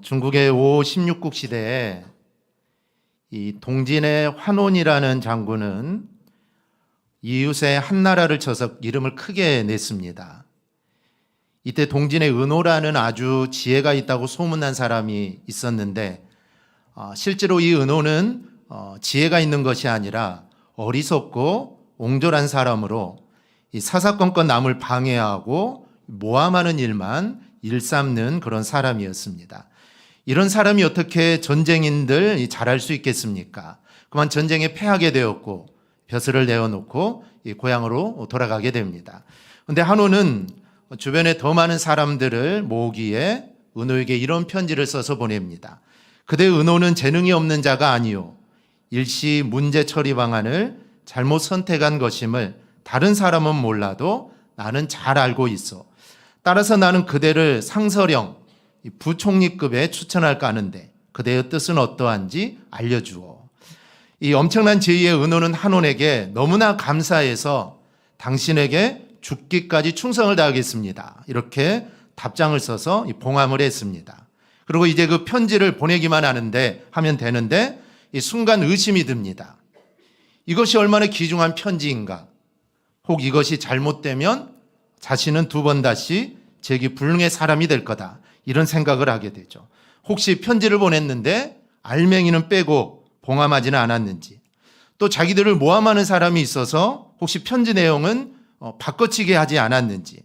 중국의 5, 16국 시대에 이 동진의 환온이라는 장군은 이웃의 한나라를 쳐서 이름을 크게 냈습니다. 이때 동진의 은호라는 아주 지혜가 있다고 소문난 사람이 있었는데 실제로 이 은호는 지혜가 있는 것이 아니라 어리석고 옹졸한 사람으로 이 사사건건 남을 방해하고 모함하는 일만 일삼는 그런 사람이었습니다. 이런 사람이 어떻게 전쟁인들 잘할 수 있겠습니까? 그만 전쟁에 패하게 되었고 벼슬을 내어놓고 고향으로 돌아가게 됩니다. 그런데 한우는 주변에 더 많은 사람들을 모으기에 은호에게 이런 편지를 써서 보냅니다. 그대 은호는 재능이 없는 자가 아니요 일시 문제 처리 방안을 잘못 선택한 것임을 다른 사람은 몰라도 나는 잘 알고 있어. 따라서 나는 그대를 상서령 부총리급에 추천할까 하는데 그대의 뜻은 어떠한지 알려주오. 이 엄청난 제의의 은호는 한온에게 너무나 감사해서 당신에게 죽기까지 충성을 다하겠습니다. 이렇게 답장을 써서 봉함을 했습니다. 그리고 이제 그 편지를 보내기만 하면 되는데 이 순간 의심이 듭니다. 이것이 얼마나 귀중한 편지인가? 혹 이것이 잘못되면 자신은 두 번 다시 재기 불능의 사람이 될 거다. 이런 생각을 하게 되죠. 혹시 편지를 보냈는데 알맹이는 빼고 봉함하지는 않았는지, 또 자기들을 모함하는 사람이 있어서 혹시 편지 내용은 바꿔치기 하지 않았는지,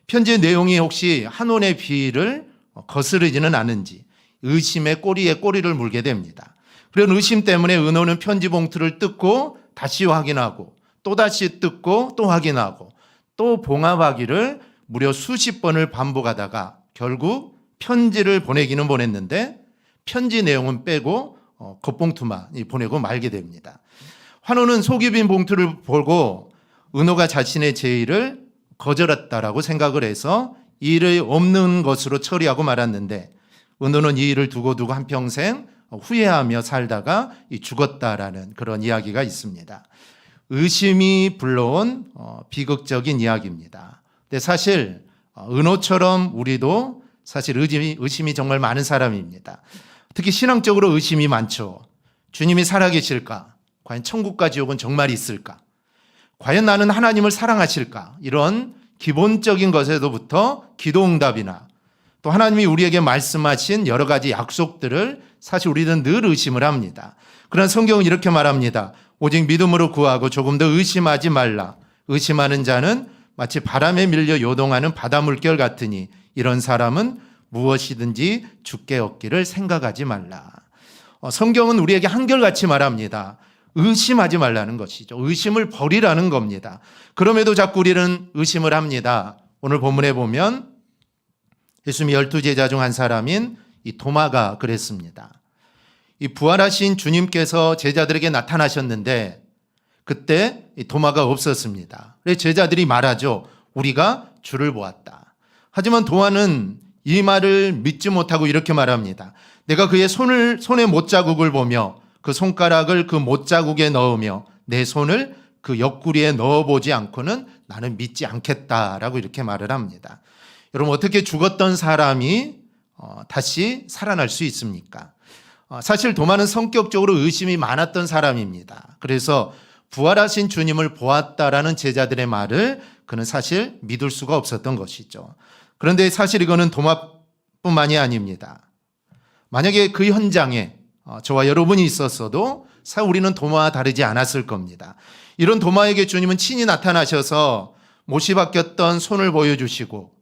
편지의 내용이 혹시 한온의 비위를 거스르지는 않은지 의심의 꼬리에 꼬리를 물게 됩니다. 그런 의심 때문에 은호는 편지 봉투를 뜯고 다시 확인하고 또다시 뜯고 또 확인하고 또 봉합하기를 무려 수십 번을 반복하다가 결국 편지를 보내기는 보냈는데 편지 내용은 빼고 겉봉투만 보내고 말게 됩니다. 환호는 속이 빈 봉투를 보고 은호가 자신의 제의를 거절했다라고 생각을 해서 이 일이 없는 것으로 처리하고 말았는데 은호는 이 일을 두고 한평생 후회하며 살다가 죽었다라는 그런 이야기가 있습니다. 의심이 불러온 비극적인 이야기입니다. 근데 사실 은호처럼 우리도 사실 의심이 정말 많은 사람입니다. 특히 신앙적으로 의심이 많죠. 주님이 살아계실까? 과연 천국과 지옥은 정말 있을까? 과연 나는 하나님을 사랑하실까? 이런 기본적인 것에서부터 기도응답이나 또 하나님이 우리에게 말씀하신 여러 가지 약속들을 사실 우리는 늘 의심을 합니다. 그러나 성경은 이렇게 말합니다. 오직 믿음으로 구하고 조금 더 의심하지 말라. 의심하는 자는 마치 바람에 밀려 요동하는 바다 물결 같으니 이런 사람은 무엇이든지 주께 얻기를 생각하지 말라. 성경은 우리에게 한결같이 말합니다. 의심하지 말라는 것이죠. 의심을 버리라는 겁니다. 그럼에도 자꾸 우리는 의심을 합니다. 오늘 본문에 보면 예수님의 12제자 중 한 사람인 이 도마가 그랬습니다. 이 부활하신 주님께서 제자들에게 나타나셨는데 그때 이 도마가 없었습니다. 그래서 제자들이 말하죠. 우리가 주를 보았다. 하지만 도마는 이 말을 믿지 못하고 이렇게 말합니다. 내가 그의 손에 못자국을 보며 그 손가락을 그 못자국에 넣으며 내 손을 그 옆구리에 넣어보지 않고는 나는 믿지 않겠다라고 이렇게 말을 합니다. 여러분 어떻게 죽었던 사람이 다시 살아날 수 있습니까? 사실 도마는 성격적으로 의심이 많았던 사람입니다. 그래서 부활하신 주님을 보았다라는 제자들의 말을 그는 사실 믿을 수가 없었던 것이죠. 그런데 사실 이거는 도마뿐만이 아닙니다. 만약에 그 현장에 저와 여러분이 있었어도 사실 우리는 도마와 다르지 않았을 겁니다. 이런 도마에게 주님은 친히 나타나셔서 못이 박혔던 손을 보여주시고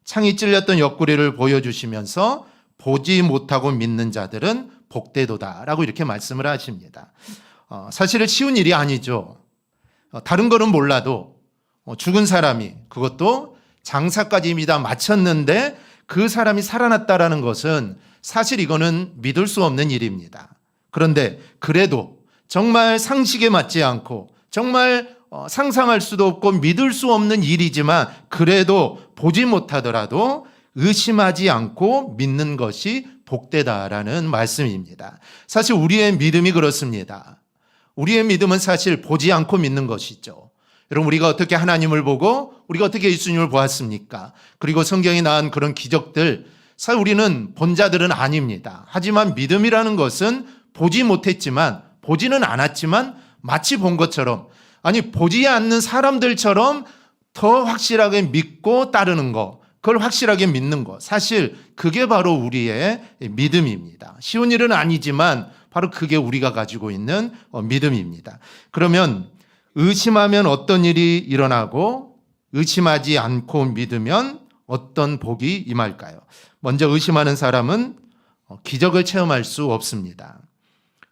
창이 찔렸던 옆구리를 보여주시면서 보지 못하고 믿는 자들은 복되도다라고 이렇게 말씀을 하십니다. 사실은 쉬운 일이 아니죠. 다른 거는 몰라도 죽은 사람이 그것도 장사까지 다 마쳤는데 그 사람이 살아났다라는 것은 사실 이거는 믿을 수 없는 일입니다. 그런데 그래도 정말 상식에 맞지 않고 정말 상상할 수도 없고 믿을 수 없는 일이지만 그래도 보지 못하더라도 의심하지 않고 믿는 것이 복되다라는 말씀입니다. 사실 우리의 믿음이 그렇습니다. 우리의 믿음은 사실 보지 않고 믿는 것이죠. 여러분 우리가 어떻게 하나님을 보고 우리가 어떻게 예수님을 보았습니까? 그리고 성경에 나온 그런 기적들 사실 우리는 본 자들은 아닙니다. 하지만 믿음이라는 것은 보지 못했지만, 보지는 않았지만 마치 본 것처럼, 아니 보지 않는 사람들처럼 더 확실하게 믿고 따르는 것, 그걸 확실하게 믿는 것, 사실 그게 바로 우리의 믿음입니다. 쉬운 일은 아니지만 바로 그게 우리가 가지고 있는 믿음입니다. 그러면 의심하면 어떤 일이 일어나고 의심하지 않고 믿으면 어떤 복이 임할까요? 먼저 의심하는 사람은 기적을 체험할 수 없습니다.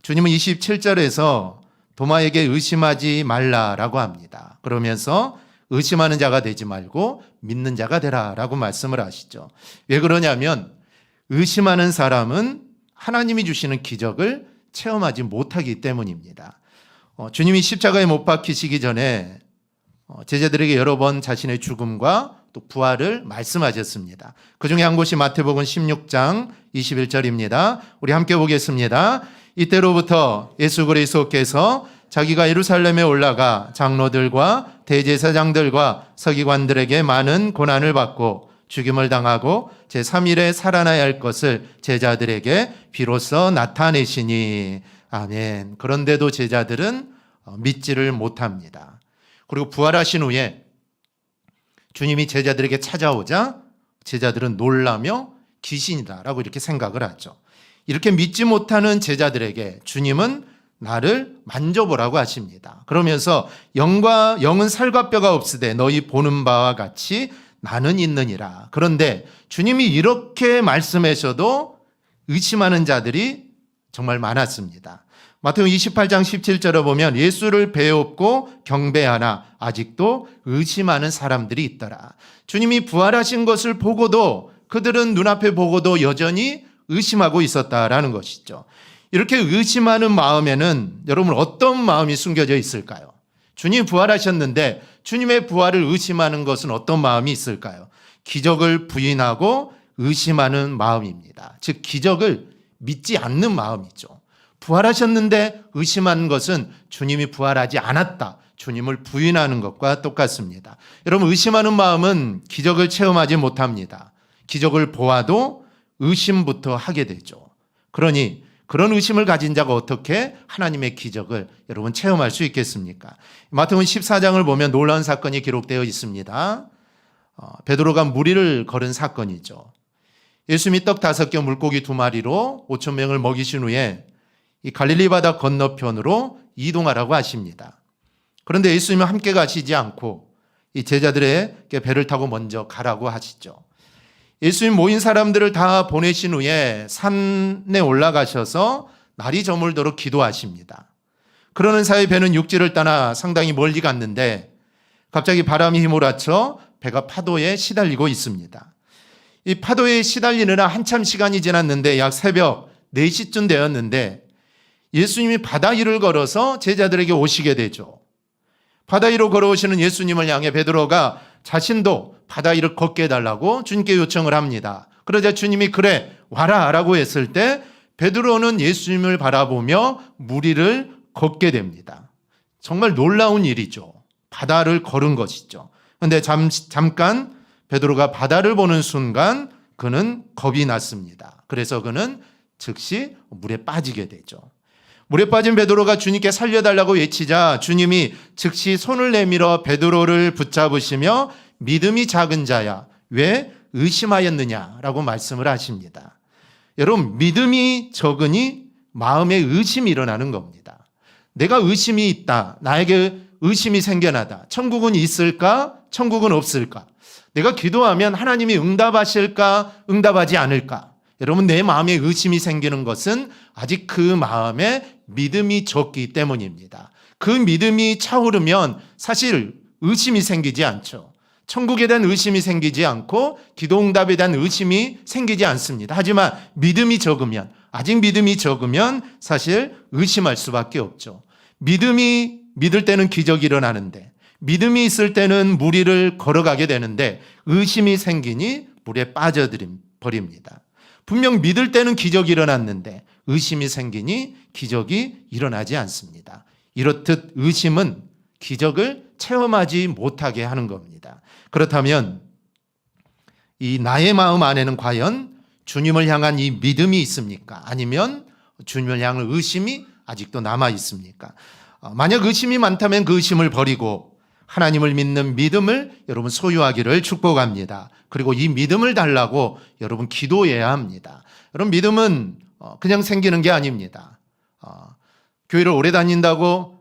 주님은 27절에서 도마에게 의심하지 말라라고 합니다. 그러면서 의심하는 자가 되지 말고 믿는 자가 되라라고 말씀을 하시죠. 왜 그러냐면 의심하는 사람은 하나님이 주시는 기적을 체험하지 못하기 때문입니다. 주님이 십자가에 못 박히시기 전에 제자들에게 여러 번 자신의 죽음과 또 부활을 말씀하셨습니다. 그 중에 한 곳이 마태복음 16장 21절입니다. 우리 함께 보겠습니다. 이때로부터 예수 그리스도께서 자기가 예루살렘에 올라가 장로들과 대제사장들과 서기관들에게 많은 고난을 받고 죽임을 당하고 제3일에 살아나야 할 것을 제자들에게 비로소 나타내시니. 아멘. 그런데도 제자들은 믿지를 못합니다. 그리고 부활하신 후에 주님이 제자들에게 찾아오자 제자들은 놀라며 귀신이다라고 이렇게 생각을 하죠. 이렇게 믿지 못하는 제자들에게 주님은 나를 만져보라고 하십니다. 그러면서 영은 살과 뼈가 없으되 너희 보는 바와 같이 나는 있느니라. 그런데 주님이 이렇게 말씀하셔도 의심하는 자들이 정말 많았습니다. 마태복음 28장 17절에 보면 예수를 배웠고 경배하나 아직도 의심하는 사람들이 있더라. 주님이 부활하신 것을 보고도 그들은 눈앞에 보고도 여전히 의심하고 있었다라는 것이죠. 이렇게 의심하는 마음에는 여러분 어떤 마음이 숨겨져 있을까요? 주님 부활하셨는데 주님의 부활을 의심하는 것은 어떤 마음이 있을까요? 기적을 부인하고 의심하는 마음입니다. 즉 기적을 믿지 않는 마음이죠. 부활하셨는데 의심하는 것은 주님이 부활하지 않았다, 주님을 부인하는 것과 똑같습니다. 여러분 의심하는 마음은 기적을 체험하지 못합니다. 기적을 보아도 의심부터 하게 되죠. 그러니 그런 의심을 가진 자가 어떻게 하나님의 기적을 여러분 체험할 수 있겠습니까? 마태복음 14장을 보면 놀라운 사건이 기록되어 있습니다. 베드로가 무리를 걸은 사건이죠. 예수님이 떡 5개 물고기 2마리로 5,000명을 먹이신 후에 이 갈릴리 바다 건너편으로 이동하라고 하십니다. 그런데 예수님은 함께 가시지 않고 이 제자들에게 배를 타고 먼저 가라고 하시죠. 예수님 모인 사람들을 다 보내신 후에 산에 올라가셔서 날이 저물도록 기도하십니다. 그러는 사이 배는 육지를 떠나 상당히 멀리 갔는데 갑자기 바람이 휘몰아쳐 배가 파도에 시달리고 있습니다. 이 파도에 시달리느라 한참 시간이 지났는데 약 새벽 4시쯤 되었는데 예수님이 바다 위를 걸어서 제자들에게 오시게 되죠. 바다 위로 걸어오시는 예수님을 향해 베드로가 자신도 바다 위를 걷게 해달라고 주님께 요청을 합니다. 그러자 주님이 그래 와라 라고 했을 때 베드로는 예수님을 바라보며 무리를 걷게 됩니다. 정말 놀라운 일이죠. 바다를 걸은 것이죠. 그런데 잠깐 베드로가 바다를 보는 순간 그는 겁이 났습니다. 그래서 그는 즉시 물에 빠지게 되죠. 물에 빠진 베드로가 주님께 살려달라고 외치자 주님이 즉시 손을 내밀어 베드로를 붙잡으시며 믿음이 작은 자야 왜 의심하였느냐라고 말씀을 하십니다. 여러분 믿음이 적으니 마음에 의심이 일어나는 겁니다. 내가 의심이 있다. 나에게 의심이 생겨나다. 천국은 있을까? 천국은 없을까? 내가 기도하면 하나님이 응답하실까? 응답하지 않을까? 여러분 내 마음에 의심이 생기는 것은 아직 그 마음에 믿음이 적기 때문입니다. 그 믿음이 차오르면 사실 의심이 생기지 않죠. 천국에 대한 의심이 생기지 않고 기도응답에 대한 의심이 생기지 않습니다. 하지만 믿음이 적으면 아직 믿음이 적으면 사실 의심할 수밖에 없죠. 믿을 때는 기적이 일어나는데 믿음이 있을 때는 무리를 걸어가게 되는데 의심이 생기니 물에 빠져버립니다. 분명 믿을 때는 기적이 일어났는데 의심이 생기니 기적이 일어나지 않습니다. 이렇듯 의심은 기적을 체험하지 못하게 하는 겁니다. 그렇다면 이 나의 마음 안에는 과연 주님을 향한 이 믿음이 있습니까? 아니면 주님을 향한 의심이 아직도 남아 있습니까? 만약 의심이 많다면 그 의심을 버리고 하나님을 믿는 믿음을 여러분 소유하기를 축복합니다. 그리고 이 믿음을 달라고 여러분 기도해야 합니다. 여러분 믿음은 그냥 생기는 게 아닙니다. 교회를 오래 다닌다고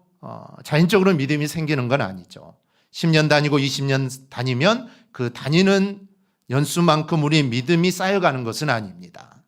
자연적으로 믿음이 생기는 건 아니죠. 10년 다니고 20년 다니면 그 다니는 연수만큼 우리 믿음이 쌓여가는 것은 아닙니다.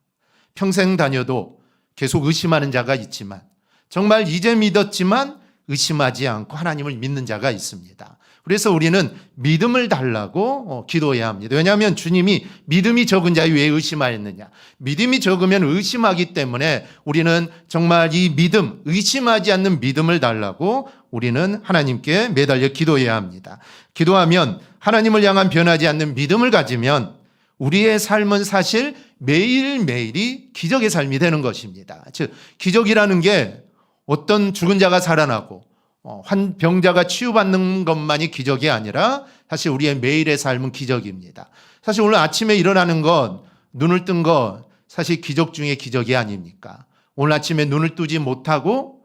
평생 다녀도 계속 의심하는 자가 있지만 정말 이제 믿었지만 의심하지 않고 하나님을 믿는 자가 있습니다. 그래서 우리는 믿음을 달라고 기도해야 합니다. 왜냐하면 주님이 믿음이 적은 자에 왜 의심하였느냐. 믿음이 적으면 의심하기 때문에 우리는 정말 이 믿음, 의심하지 않는 믿음을 달라고 우리는 하나님께 매달려 기도해야 합니다. 기도하면 하나님을 향한 변하지 않는 믿음을 가지면 우리의 삶은 사실 매일매일이 기적의 삶이 되는 것입니다. 즉 기적이라는 게 어떤 죽은 자가 살아나고 병자가 치유받는 것만이 기적이 아니라 사실 우리의 매일의 삶은 기적입니다. 사실 오늘 아침에 일어나는 것, 눈을 뜬 것 사실 기적 중에 기적이 아닙니까? 오늘 아침에 눈을 뜨지 못하고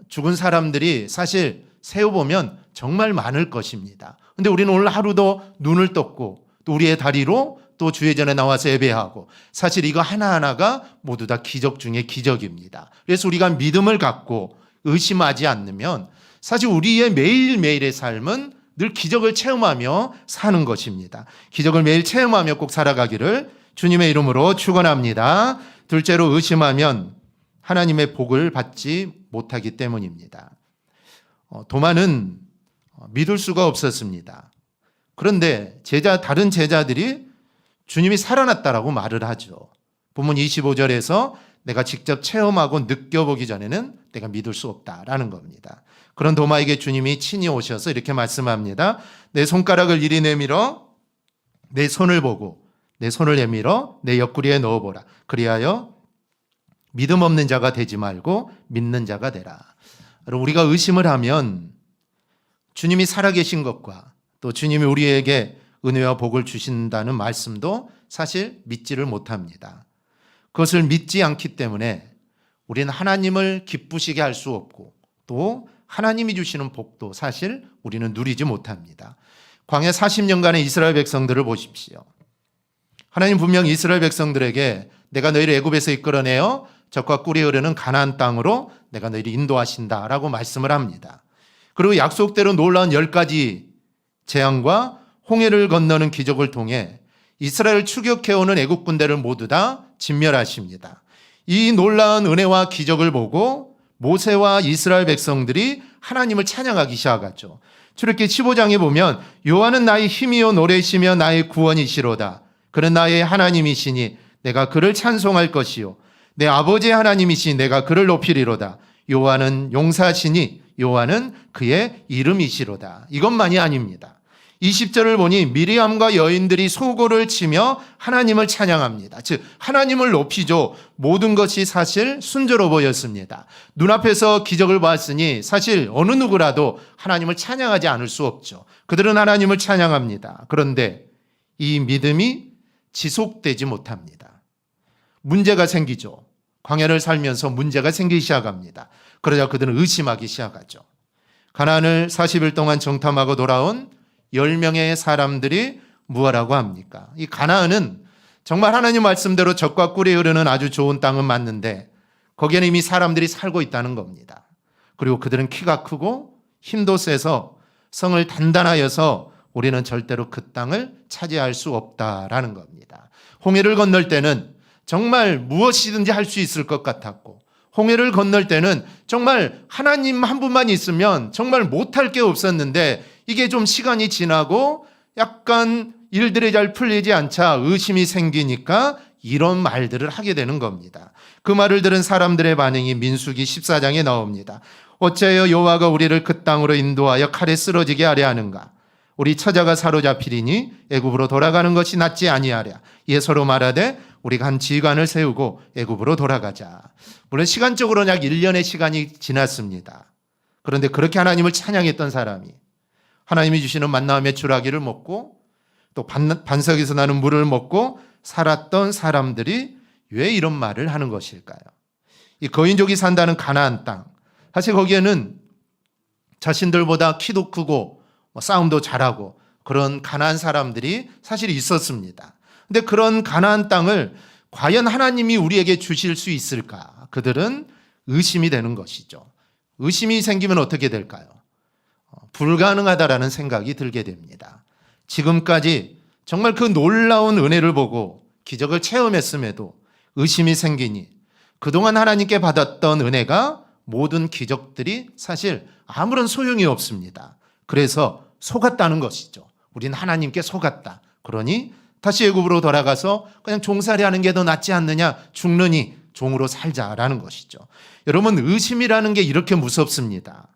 죽은 사람들이 사실 세어보면 정말 많을 것입니다. 그런데 우리는 오늘 하루도 눈을 떴고 또 우리의 다리로 또 주의 전에 나와서 예배하고 사실 이거 하나하나가 모두 다 기적 중에 기적입니다. 그래서 우리가 믿음을 갖고 의심하지 않으면 사실 우리의 매일매일의 삶은 늘 기적을 체험하며 사는 것입니다. 기적을 매일 체험하며 꼭 살아가기를 주님의 이름으로 축원합니다. 둘째로 의심하면 하나님의 복을 받지 못하기 때문입니다. 도마는 믿을 수가 없었습니다. 그런데 다른 제자들이 주님이 살아났다라고 말을 하죠. 본문 25절에서 내가 직접 체험하고 느껴보기 전에는 내가 믿을 수 없다라는 겁니다. 그런 도마에게 주님이 친히 오셔서 이렇게 말씀합니다. 내 손가락을 이리 내밀어 내 손을 보고 내 손을 내밀어 내 옆구리에 넣어보라. 그리하여 믿음 없는 자가 되지 말고 믿는 자가 되라. 여러분 우리가 의심을 하면 주님이 살아계신 것과 또 주님이 우리에게 은혜와 복을 주신다는 말씀도 사실 믿지를 못합니다. 그것을 믿지 않기 때문에 우리는 하나님을 기쁘시게 할 수 없고 또 하나님이 주시는 복도 사실 우리는 누리지 못합니다. 광야 40년간의 이스라엘 백성들을 보십시오. 하나님 분명히 이스라엘 백성들에게 내가 너희를 애굽에서 이끌어내어 젖과 꿀이 흐르는 가나안 땅으로 내가 너희를 인도하신다라고 말씀을 합니다. 그리고 약속대로 놀라운 10가지 재앙과 홍해를 건너는 기적을 통해 이스라엘을 추격해오는 애국 군대를 모두 다 진멸하십니다. 이 놀라운 은혜와 기적을 보고 모세와 이스라엘 백성들이 하나님을 찬양하기 시작하죠. 출애굽기 15장에 보면 여호와는 나의 힘이요 노래시며 나의 구원이시로다. 그는 나의 하나님이시니 내가 그를 찬송할 것이요 내 아버지의 하나님이시니 내가 그를 높이리로다. 여호와는 용사시니 여호와는 그의 이름이시로다. 이것만이 아닙니다. 20절을 보니 미리암과 여인들이 소고를 치며 하나님을 찬양합니다. 즉 하나님을 높이죠. 모든 것이 사실 순조로 보였습니다. 눈앞에서 기적을 봤으니 사실 어느 누구라도 하나님을 찬양하지 않을 수 없죠. 그들은 하나님을 찬양합니다. 그런데 이 믿음이 지속되지 못합니다. 문제가 생기죠. 광야를 살면서 문제가 생기기 시작합니다. 그러자 그들은 의심하기 시작하죠. 가나안을 40일 동안 정탐하고 돌아온 10명의 사람들이 무엇라고 합니까? 이 가나안은 정말 하나님 말씀대로 젖과 꿀이 흐르는 아주 좋은 땅은 맞는데 거기에는 이미 사람들이 살고 있다는 겁니다. 그리고 그들은 키가 크고 힘도 세서 성을 단단하여서 우리는 절대로 그 땅을 차지할 수 없다라는 겁니다. 홍해를 건널 때는 정말 무엇이든지 할 수 있을 것 같았고 홍해를 건널 때는 정말 하나님 한 분만 있으면 정말 못할 게 없었는데 이게 좀 시간이 지나고 약간 일들이 잘 풀리지 않자 의심이 생기니까 이런 말들을 하게 되는 겁니다. 그 말을 들은 사람들의 반응이 민수기 14장에 나옵니다. 어찌하여 여호와가 우리를 그 땅으로 인도하여 칼에 쓰러지게 하려 하는가? 우리 처자가 사로잡히리니 애굽으로 돌아가는 것이 낫지 아니하랴. 이에 서로 말하되 우리가 한 지휘관을 세우고 애굽으로 돌아가자. 물론 시간적으로는 약 1년의 시간이 지났습니다. 그런데 그렇게 하나님을 찬양했던 사람이 하나님이 주시는 만나와 메추라기를 먹고 또 반석에서 나는 물을 먹고 살았던 사람들이 왜 이런 말을 하는 것일까요? 이 거인족이 산다는 가나안 땅, 사실 거기에는 자신들보다 키도 크고 싸움도 잘하고 그런 가나안 사람들이 사실 있었습니다. 근데 그런 가나안 땅을 과연 하나님이 우리에게 주실 수 있을까? 그들은 의심이 되는 것이죠. 의심이 생기면 어떻게 될까요? 불가능하다라는 생각이 들게 됩니다. 지금까지 정말 그 놀라운 은혜를 보고 기적을 체험했음에도 의심이 생기니 그동안 하나님께 받았던 은혜가 모든 기적들이 사실 아무런 소용이 없습니다. 그래서 속았다는 것이죠. 우린 하나님께 속았다. 그러니 다시 애굽으로 돌아가서 그냥 종살이 하는 게 더 낫지 않느냐, 죽느니 종으로 살자라는 것이죠. 여러분, 의심이라는 게 이렇게 무섭습니다.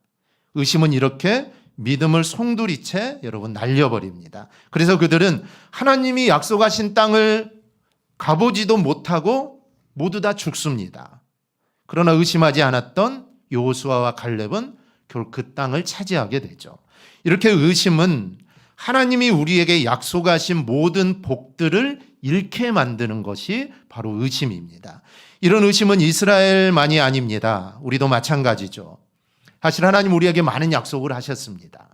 의심은 이렇게 믿음을 송두리째 여러분 날려버립니다. 그래서 그들은 하나님이 약속하신 땅을 가보지도 못하고 모두 다 죽습니다. 그러나 의심하지 않았던 여호수아와 갈렙은 결국 그 땅을 차지하게 되죠. 이렇게 의심은 하나님이 우리에게 약속하신 모든 복들을 잃게 만드는 것이 바로 의심입니다. 이런 의심은 이스라엘만이 아닙니다. 우리도 마찬가지죠. 사실 하나님 우리에게 많은 약속을 하셨습니다.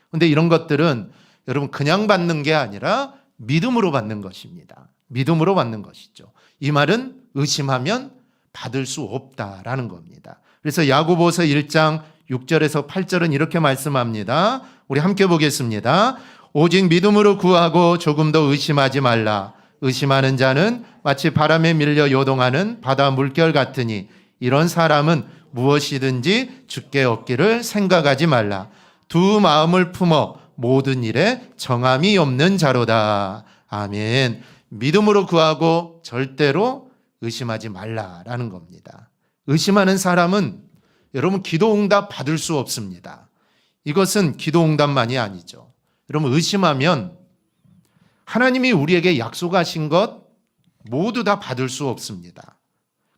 그런데 이런 것들은 여러분 그냥 받는 게 아니라 믿음으로 받는 것입니다. 믿음으로 받는 것이죠. 이 말은 의심하면 받을 수 없다라는 겁니다. 그래서 야고보서 1장 6절에서 8절은 이렇게 말씀합니다. 우리 함께 보겠습니다. 오직 믿음으로 구하고 조금 더 의심하지 말라. 의심하는 자는 마치 바람에 밀려 요동하는 바다 물결 같으니 이런 사람은 무엇이든지 주께 얻기를 생각하지 말라. 두 마음을 품어 모든 일에 정함이 없는 자로다. 아멘. 믿음으로 구하고 절대로 의심하지 말라라는 겁니다. 의심하는 사람은 여러분 기도응답 받을 수 없습니다. 이것은 기도응답만이 아니죠. 여러분 의심하면 하나님이 우리에게 약속하신 것 모두 다 받을 수 없습니다.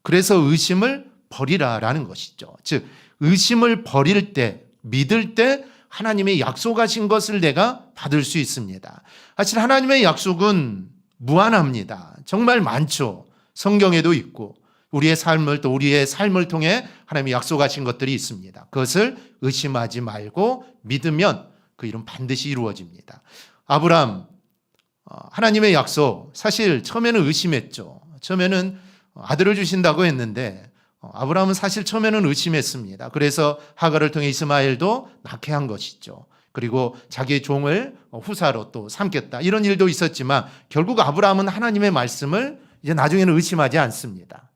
그래서 의심을 버리라라는 것이죠. 즉 의심을 버릴 때, 믿을 때 하나님의 약속하신 것을 내가 받을 수 있습니다. 사실 하나님의 약속은 무한합니다. 정말 많죠. 성경에도 있고 우리의 삶을 통해 하나님이 약속하신 것들이 있습니다. 그것을 의심하지 말고 믿으면 그 일은 반드시 이루어집니다. 아브라함, 하나님의 약속, 사실 처음에는 의심했죠. 처음에는 아들을 주신다고 했는데 아브라함은 사실 처음에는 의심했습니다. 그래서 하갈을 통해 이스마엘도 낳게 한 것이죠. 그리고 자기의 종을 후사로 또 삼겠다. 이런 일도 있었지만 결국 아브라함은 하나님의 말씀을 이제 나중에는 의심하지 않습니다.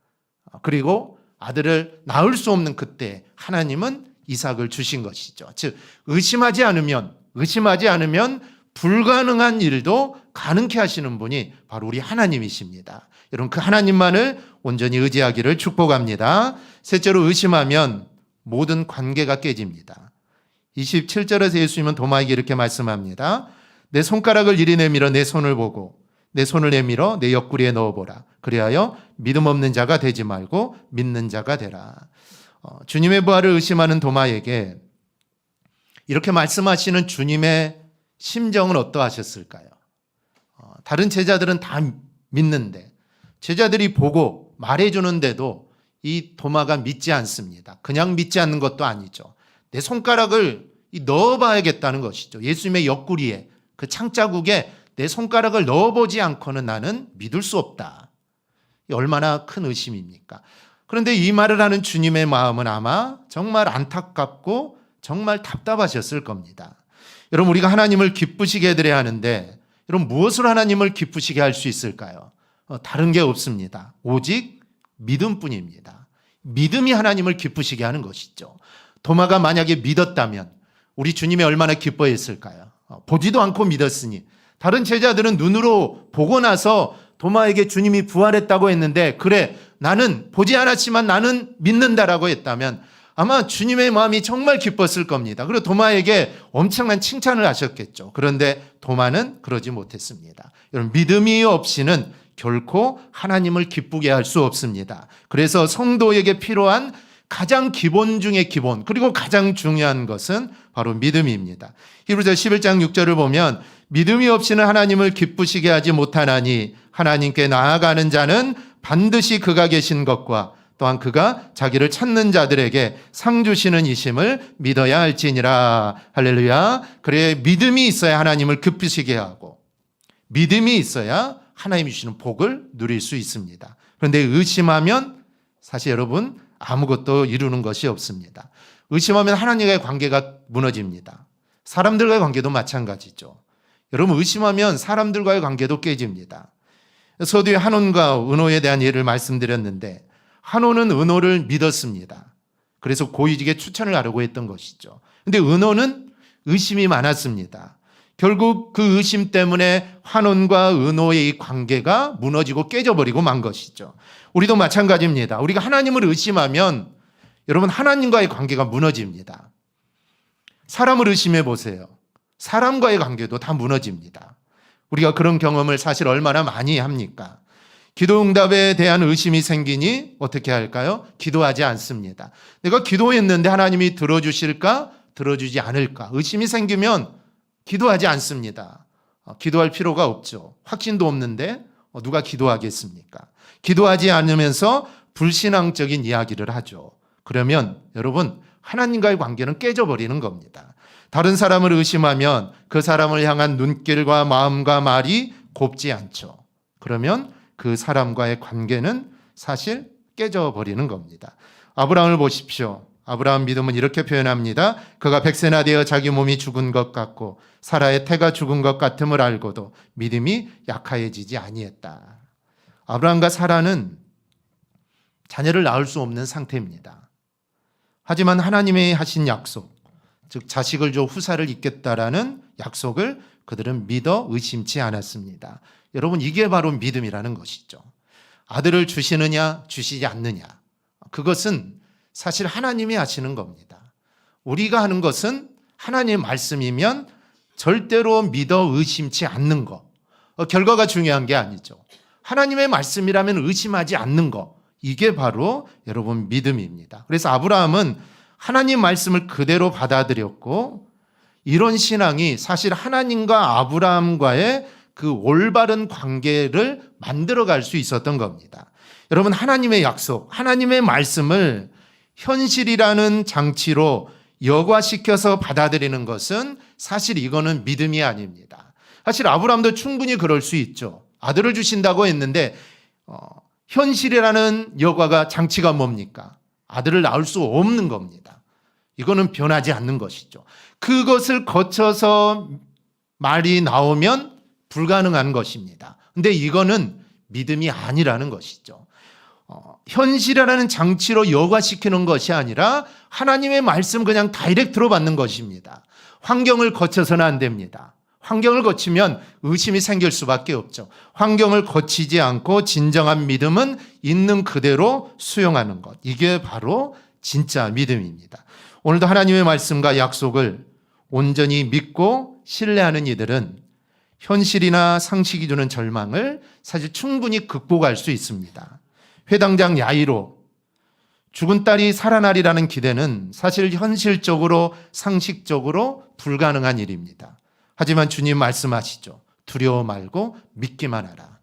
그리고 아들을 낳을 수 없는 그때 하나님은 이삭을 주신 것이죠. 즉 의심하지 않으면 불가능한 일도 가능케 하시는 분이 바로 우리 하나님이십니다. 여러분 그 하나님만을 온전히 의지하기를 축복합니다. 셋째로 의심하면 모든 관계가 깨집니다. 27절에서 예수님은 도마에게 이렇게 말씀합니다. 내 손가락을 이리 내밀어 내 손을 보고 내 손을 내밀어 내 옆구리에 넣어보라. 그리하여 믿음 없는 자가 되지 말고 믿는 자가 되라. 주님의 부활을 의심하는 도마에게 이렇게 말씀하시는 주님의 심정은 어떠하셨을까요? 다른 제자들은 다 믿는데 제자들이 보고 말해주는데도 이 도마가 믿지 않습니다. 그냥 믿지 않는 것도 아니죠. 내 손가락을 넣어봐야겠다는 것이죠. 예수님의 옆구리에 그 창자국에 내 손가락을 넣어보지 않고는 나는 믿을 수 없다. 얼마나 큰 의심입니까? 그런데 이 말을 하는 주님의 마음은 아마 정말 안타깝고 정말 답답하셨을 겁니다. 여러분 우리가 하나님을 기쁘시게 해드려야 하는데 여러분 무엇으로 하나님을 기쁘시게 할 수 있을까요? 다른 게 없습니다. 오직 믿음뿐입니다. 믿음이 하나님을 기쁘시게 하는 것이죠. 도마가 만약에 믿었다면 우리 주님이 얼마나 기뻐했을까요? 보지도 않고 믿었으니 다른 제자들은 눈으로 보고 나서 도마에게 주님이 부활했다고 했는데 그래 나는 보지 않았지만 나는 믿는다라고 했다면 아마 주님의 마음이 정말 기뻤을 겁니다. 그리고 도마에게 엄청난 칭찬을 하셨겠죠. 그런데 도마는 그러지 못했습니다. 여러분 믿음이 없이는 결코 하나님을 기쁘게 할 수 없습니다. 그래서 성도에게 필요한 가장 기본 중에 기본, 그리고 가장 중요한 것은 바로 믿음입니다. 히브리서 11장 6절을 보면 믿음이 없이는 하나님을 기쁘시게 하지 못하나니 하나님께 나아가는 자는 반드시 그가 계신 것과 또한 그가 자기를 찾는 자들에게 상 주시는 이심을 믿어야 할지니라. 할렐루야. 그래, 믿음이 있어야 하나님을 기쁘시게 하고 믿음이 있어야 하나님이 주시는 복을 누릴 수 있습니다. 그런데 의심하면 사실 여러분 아무것도 이루는 것이 없습니다. 의심하면 하나님과의 관계가 무너집니다. 사람들과의 관계도 마찬가지죠. 여러분 의심하면 사람들과의 관계도 깨집니다. 서두에 한온과 은호에 대한 예를 말씀드렸는데 한온은 은호를 믿었습니다. 그래서 고위직에 추천을 하려고 했던 것이죠. 그런데 은호는 의심이 많았습니다. 결국 그 의심 때문에 한온과 은호의 이 관계가 무너지고 깨져버리고 만 것이죠. 우리도 마찬가지입니다. 우리가 하나님을 의심하면 여러분 하나님과의 관계가 무너집니다. 사람을 의심해 보세요. 사람과의 관계도 다 무너집니다. 우리가 그런 경험을 사실 얼마나 많이 합니까? 기도응답에 대한 의심이 생기니 어떻게 할까요? 기도하지 않습니다. 내가 기도했는데 하나님이 들어주실까? 들어주지 않을까? 의심이 생기면 기도하지 않습니다. 기도할 필요가 없죠. 확신도 없는데 누가 기도하겠습니까? 기도하지 않으면서 불신앙적인 이야기를 하죠. 그러면 여러분 하나님과의 관계는 깨져버리는 겁니다. 다른 사람을 의심하면 그 사람을 향한 눈길과 마음과 말이 곱지 않죠. 그러면 그 사람과의 관계는 사실 깨져버리는 겁니다. 아브라함을 보십시오. 아브라함 믿음은 이렇게 표현합니다. 그가 100세나 되어 자기 몸이 죽은 것 같고 사라의 태가 죽은 것 같음을 알고도 믿음이 약하여지지 아니했다. 아브라함과 사라는 자녀를 낳을 수 없는 상태입니다. 하지만 하나님의 하신 약속, 즉 자식을 줘 후사를 잇겠다라는 약속을 그들은 믿어 의심치 않았습니다. 여러분 이게 바로 믿음이라는 것이죠. 아들을 주시느냐 주시지 않느냐 그것은 사실 하나님이 하시는 겁니다. 우리가 하는 것은 하나님의 말씀이면 절대로 믿어 의심치 않는 것. 결과가 중요한 게 아니죠. 하나님의 말씀이라면 의심하지 않는 것. 이게 바로 여러분 믿음입니다. 그래서 아브라함은 하나님 말씀을 그대로 받아들였고 이런 신앙이 사실 하나님과 아브라함과의 그 올바른 관계를 만들어갈 수 있었던 겁니다. 여러분 하나님의 약속, 하나님의 말씀을 현실이라는 장치로 여과시켜서 받아들이는 것은 사실 이거는 믿음이 아닙니다. 사실 아브라함도 충분히 그럴 수 있죠. 아들을 주신다고 했는데 현실이라는 여과가 장치가 뭡니까? 아들을 낳을 수 없는 겁니다. 이거는 변하지 않는 것이죠. 그것을 거쳐서 말이 나오면 불가능한 것입니다. 근데 이거는 믿음이 아니라는 것이죠. 현실이라는 장치로 여과시키는 것이 아니라 하나님의 말씀 그냥 다이렉트로 받는 것입니다. 환경을 거쳐서는 안 됩니다. 환경을 거치면 의심이 생길 수밖에 없죠. 환경을 거치지 않고 진정한 믿음은 있는 그대로 수용하는 것. 이게 바로 진짜 믿음입니다. 오늘도 하나님의 말씀과 약속을 온전히 믿고 신뢰하는 이들은 현실이나 상식이 주는 절망을 사실 충분히 극복할 수 있습니다. 회당장 야이로 죽은 딸이 살아나리라는 기대는 사실 현실적으로 상식적으로 불가능한 일입니다. 하지만 주님 말씀하시죠. 두려워 말고 믿기만 하라.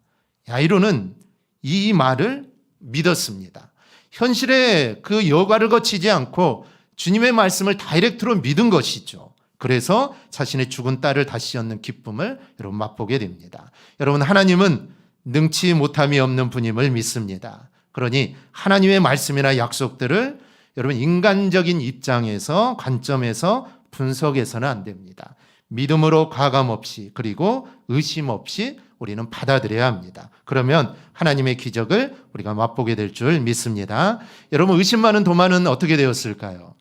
야이로는 이 말을 믿었습니다. 현실의 그 여과를 거치지 않고 주님의 말씀을 다이렉트로 믿은 것이죠. 그래서 자신의 죽은 딸을 다시 얻는 기쁨을 여러분 맛보게 됩니다. 여러분 하나님은 능치 못함이 없는 분임을 믿습니다. 그러니 하나님의 말씀이나 약속들을 여러분 인간적인 입장에서 관점에서 분석해서는 안 됩니다. 믿음으로 과감 없이 그리고 의심 없이 우리는 받아들여야 합니다. 그러면 하나님의 기적을 우리가 맛보게 될 줄 믿습니다. 여러분 의심 많은 도마는 어떻게 되었을까요?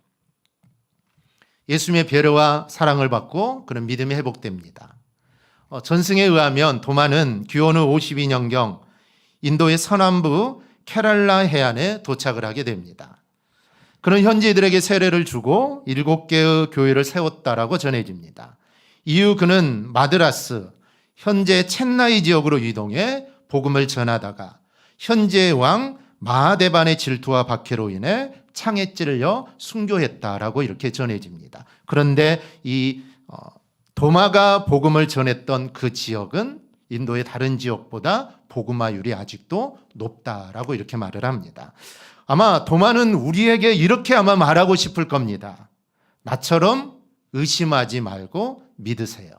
예수님의 배려와 사랑을 받고 그런 믿음이 회복됩니다. 전승에 의하면 도마는 기원 후 52년경 인도의 서남부 케랄라 해안에 도착을 하게 됩니다. 그는 현지인들에게 세례를 주고 7개의 교회를 세웠다라고 전해집니다. 이후 그는 마드라스, 현재 첸나이 지역으로 이동해 복음을 전하다가 현재의 왕 마하데반의 질투와 박해로 인해 창에 찔려 순교했다라고 이렇게 전해집니다. 그런데 이 도마가 복음을 전했던 그 지역은 인도의 다른 지역보다 복음화율이 아직도 높다라고 이렇게 말을 합니다. 아마 도마는 우리에게 이렇게 아마 말하고 싶을 겁니다. 나처럼 의심하지 말고 믿으세요.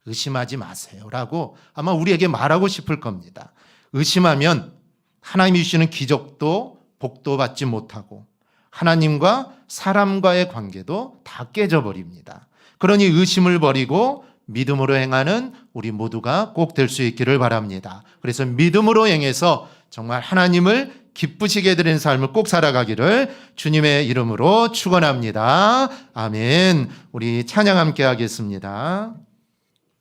의심하지 마세요라고 아마 우리에게 말하고 싶을 겁니다. 의심하면 하나님이 주시는 기적도 복도 받지 못하고 하나님과 사람과의 관계도 다 깨져버립니다. 그러니 의심을 버리고 믿음으로 행하는 우리 모두가 꼭 될 수 있기를 바랍니다. 그래서 믿음으로 행해서 정말 하나님을 기쁘시게 드리는 삶을 꼭 살아가기를 주님의 이름으로 축원합니다. 아멘. 우리 찬양 함께 하겠습니다.